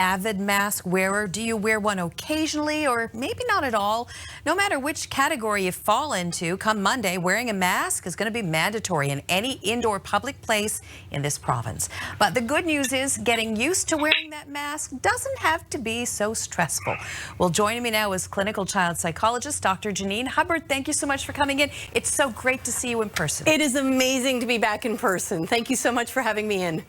avid mask wearer? Do you wear one occasionally or maybe not at all? No matter which category you fall into, come Monday, wearing a mask is going to be mandatory in any indoor public place in this province. But the good news is getting used to wearing that mask doesn't have to be so stressful. Well, joining me now is clinical child psychologist Dr. Janine Hubbard. Thank you so much for coming in. It's so great to see you in person. It is amazing to be back in person. Thank you so much for having me in.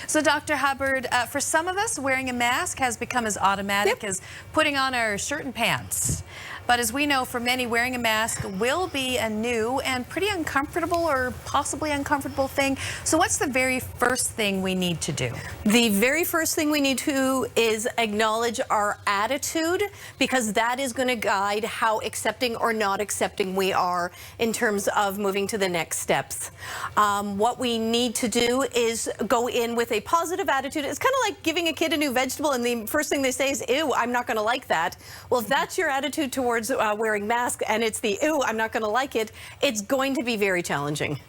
So, Dr. Hubbard, for some of us, wearing a mask has become as automatic as putting on our shirt and pants. But as we know, for many, wearing a mask will be a new and pretty uncomfortable or possibly uncomfortable thing. So what's the very first thing we need to do? The very first thing we need to is acknowledge our attitude, because that is going to guide how accepting or not accepting we are in terms of moving to the next steps. What we need to do is go in with a positive attitude. It's kind of like giving a kid a new vegetable and the first thing they say is, ew, I'm not going to like that. Well, if that's your attitude towards wearing masks and it's the, ew, I'm not going to like it, it's going to be very challenging.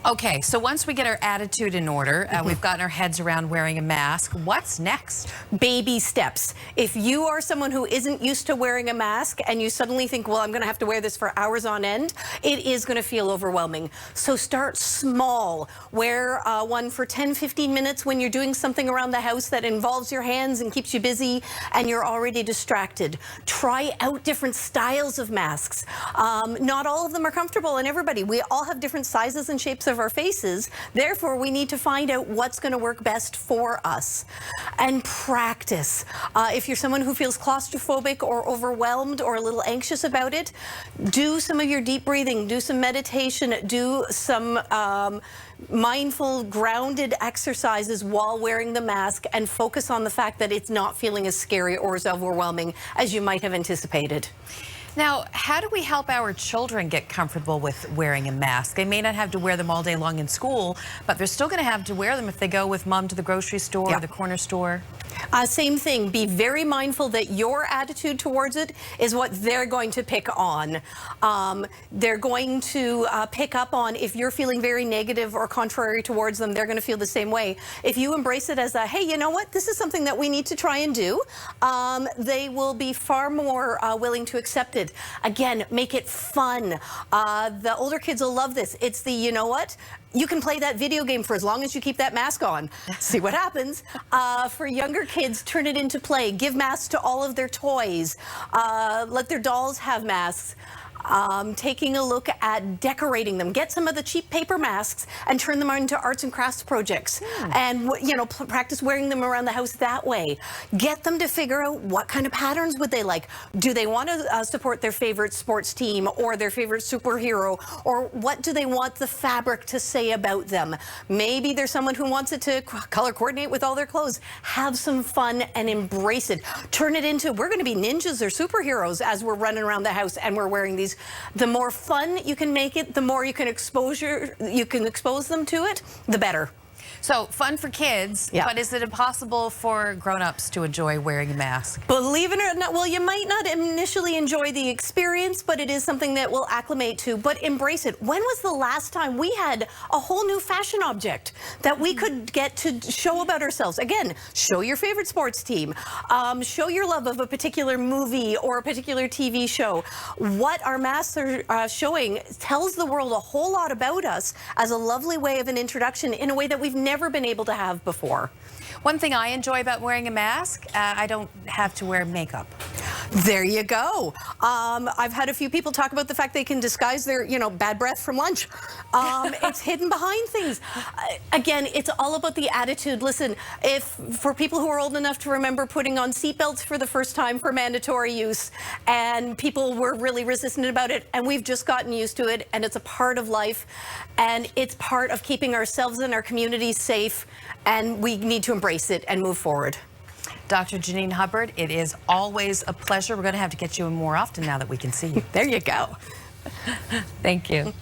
Okay, so once we get our attitude in order, we've gotten our heads around wearing a mask, what's next? Baby steps. If you are someone who isn't used to wearing a mask and you suddenly think, well, I'm going to have to wear this for hours on end, it is going to feel overwhelming. So start small. Wear one for 10-15 minutes when you're doing something around the house that involves your hands and keeps you busy and you're already distracted. Try out different styles of masks. Not all of them are comfortable on everybody. We all have different sizes and shapes of our faces. Therefore, we need to find out what's going to work best for us. And practice. If you're someone who feels claustrophobic or overwhelmed or a little anxious about it, do some of your deep breathing, do some meditation, do some mindful, grounded exercises while wearing the mask, and focus on the fact that it's not feeling as scary or as overwhelming as you might have anticipated. Now, how do we help our children get comfortable with wearing a mask? They may not have to wear them all day long in school, but they're still going to have to wear them if they go with mom to the grocery store or the corner store. Same thing. Be very mindful that your attitude towards it is what they're going to pick on. They're going to pick up on if you're feeling very negative or contrary towards them, they're going to feel the same way. If you embrace it as a, hey, you know what, this is something that we need to try and do, they will be far more willing to accept it. Again, make it fun. The older kids will love this. It's the, you know what, you can play that video game for as long as you keep that mask on. See what happens. For younger kids, turn it into play. Give masks to all of their toys. Let their dolls have masks. Taking a look at decorating them. Get some of the cheap paper masks and turn them into arts and crafts projects. And, you know, practice wearing them around the house that way. Get them to figure out what kind of patterns would they like. Do they want to support their favorite sports team or their favorite superhero? Or what do they want the fabric to say about them? Maybe there's someone who wants it to color coordinate with all their clothes. Have some fun and embrace it. Turn it into, we're going to be ninjas or superheroes as we're running around the house and we're wearing these. The more fun you can make it, the more you can expose them to it, the better. So fun for kids, but is it impossible for grown-ups to enjoy wearing a mask? Believe it or not, well, you might not initially enjoy the experience, but it is something that we'll acclimate to, but embrace it. When was the last time we had a whole new fashion object that we could get to show about ourselves? Again, show your favorite sports team, show your love of a particular movie or a particular TV show. What our masks are showing tells the world a whole lot about us as a lovely way of an introduction in a way that we've never been able to have before. One thing I enjoy about wearing a mask, I don't have to wear makeup. There you go. I've had a few people talk about the fact they can disguise their, you know, bad breath from lunch. It's hidden behind things. Again, it's all about the attitude. Listen, if for people who are old enough to remember putting on seatbelts for the first time for mandatory use, and people were really resistant about it, and we've just gotten used to it, and it's a part of life, and it's part of keeping ourselves and our communities safe, and we need to embrace it and move forward. Dr. Janine Hubbard, it is always a pleasure. We're going to have to get you in more often now that we can see you. There you go. Thank you.